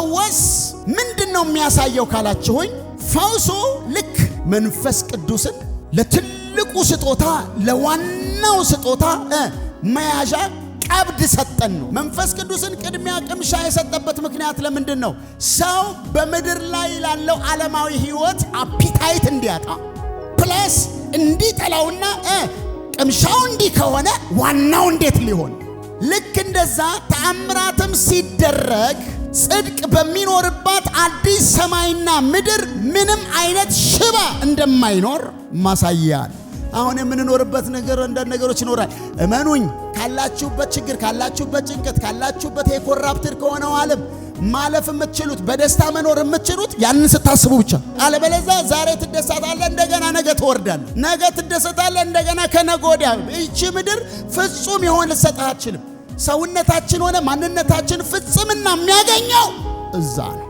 ሲፈወስ ምንድነው የሚያሳየው ካላችሁኝ ፈውሱ ልክ መንፈስ ቅዱስን ለትልቁ ስጦታ ለዋናው ስጦታ መያዣ ቀብድ ሰጠን ነው። መንፈስ ቅዱስን ቅድሚያ ቅምሻ የሰጠበት ምክንያት ለምንድነው? ሰው በምድር ላይ ላለው ዓለማዊ ሕይወት አፒታይት እንዲያጣ ፕለስ እንዲጠላውና ቅምሻው እንዲህ ከሆነ ዋናው እንዴት ሊሆን ልክ እንደዛ ተአምራትም ሲደረግ ጽድቅ በሚኖርባት አዲስ ሰማይና ምድር ምንም አይነት ሽባ እንደማይኖር ማሳያል። አሁን የምንኖርበት ነገሮች ይኖራል። እመኑኝ ካላችሁበት ችግር ካላችሁበት ጭንቀት ካላችሁበት የኮራፕትድ ከሆነው ዓለም ማለፍ የምትችሉት በደስታ መኖር የምትችሉት ያንን ስታስቡ ብቻ። አለበለዚያ ዛሬ ትደሰታለህ፣ እንደገና ነገ ትወርዳለህ፣ ነገ ትደሰታለህ፣ እንደገና ከነገ ወዲያ። እቺ ምድር ፍጹም የሆነ ልትሰጥህ አትችልም። ሰውነታችን ሆነ ማንነታችን ፍጽምና የሚያገኘው እዛ ነው።